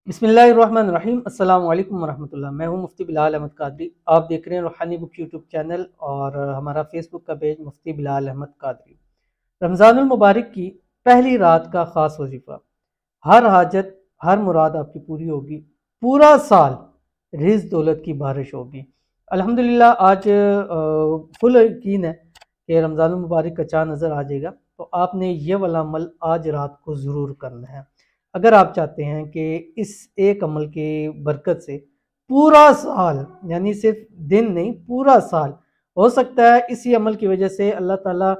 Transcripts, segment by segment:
बिस्मिल्लाहिर्रहमानिर्रहीम। अस्सलाम वालेकुम वरहमतुल्लाह। मैं हूं मुफ्ती बिलाल अहमद कादरी। आप देख रहे हैं रूहानी बुक यूट्यूब चैनल और हमारा फेसबुक का पेज मुफ्ती बिलाल अहमद कादरी। रमज़ानुल मुबारक की पहली रात का ख़ास वजीफ़ा। हर हाजत हर मुराद आपकी पूरी होगी, पूरा साल रिज़्क़ दौलत की बारिश होगी। अल्हम्दुलिल्लाह आज फुल यकीन है कि रमज़ानुल मुबारक का चाँद नज़र आ जाएगा, तो आपने ये वाला अमल आज रात को ज़रूर करना है। अगर आप चाहते हैं कि इस एक अमल की बरकत से पूरा साल, यानी सिर्फ दिन नहीं पूरा साल, हो सकता है इसी अमल की वजह से अल्लाह ताला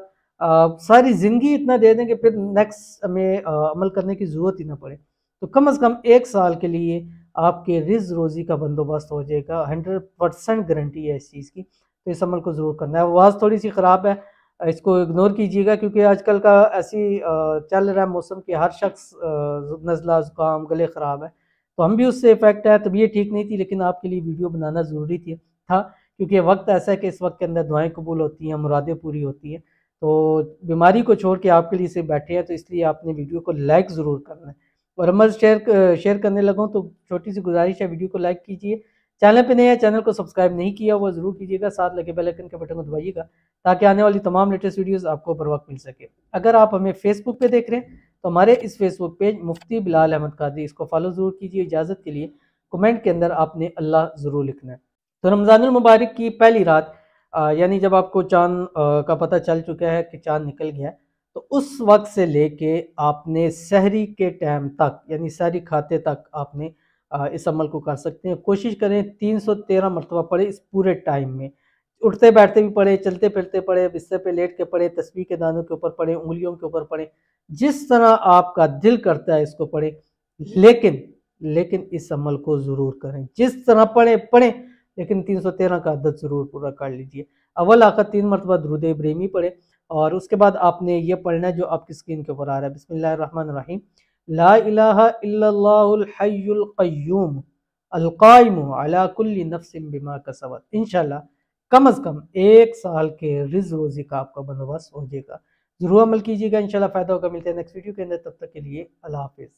सारी ज़िंदगी इतना दे दें कि फिर नेक्स्ट हमें अमल करने की ज़रूरत ही ना पड़े। तो कम से कम एक साल के लिए आपके रिज़्क़ रोज़ी का बंदोबस्त हो जाएगा। 100% गारंटी है इस चीज़ की। तो इस अमल को ज़रूर करना है। आवाज़ थोड़ी सी ख़राब है, इसको इग्नोर कीजिएगा क्योंकि आजकल का ऐसी चल रहा है मौसम कि हर शख्स नज़ला ज़ुकाम गले ख़राब है, तो हम भी उससे इफ़ेक्ट है। तबीयत ठीक नहीं थी लेकिन आपके लिए वीडियो बनाना ज़रूरी था क्योंकि वक्त ऐसा है कि इस वक्त के अंदर दुआएं कबूल होती हैं, मुरादें पूरी होती हैं। तो बीमारी को छोड़ के आपके लिए सिर्फ बैठे हैं, तो इसलिए आपने वीडियो को लाइक ज़रूर करना है। और अमल शेयर करने लगूँ तो छोटी सी गुजारिश है, वीडियो को लाइक कीजिए। चैनल पे नए हैं, चैनल को सब्सक्राइब नहीं किया हुआ ज़रूर कीजिएगा, साथ लगे बेल आइकन के बटन को दबाइएगा ताकि आने वाली तमाम लेटेस्ट वीडियोस आपको बर वक्त मिल सके। अगर आप हमें फेसबुक पे देख रहे हैं तो हमारे इस फेसबुक पेज मुफ्ती बिलाल अहमद कादरी, इसको फॉलो ज़रूर कीजिए। इजाज़त के लिए कमेंट के अंदर आपने अल्लाह ज़रूर लिखना है। तो रमज़ानुल मुबारक की पहली रात यानी जब आपको चाँद का पता चल चुका है कि चाँद निकल गया है, तो उस वक्त से लेके आपने सहरी के टाइम तक, यानी सहरी खाते तक आपने इस अमल को कर सकते हैं। कोशिश करें 313 मरतबा पढ़े इस पूरे टाइम में। उठते बैठते भी पढ़े, चलते फिरते पढ़े, बिस्तर पे लेट के पढ़े, तस्बीह के दानों के ऊपर पढ़े, उंगलियों के ऊपर पढ़े, जिस तरह आपका दिल करता है इसको पढ़े। लेकिन लेकिन इस अमल को ज़रूर करें, जिस तरह पढ़ें, लेकिन 313 का अदद ज़रूर पूरा कर लीजिए। अव्वल आखिर 3 मरतबा दुरूद इब्राहिमी पढ़े और उसके बाद आपने ये पढ़ना है जो आपकी स्क्रीन के ऊपर आ रहा है। बिस्मिल्लाहिर्रहमानिर्रहीम। ला इलाहा इल्लल्लाहुल हय्युल क़य्यूम अल क़ाइमु अला कुल्ली नफ्सिन बिमा कसबत। इंशाल्लाह कम से कम एक साल के रिज़्क़ रोज़ी का आपका बंदोबस्त हो जाएगा। ज़रूर अमल कीजिएगा, इंशाल्लाह फ़ायदा होगा। मिलते हैं नेक्स्ट वीडियो के अंदर, तब तक के लिए अल्लाह हाफ़िज़।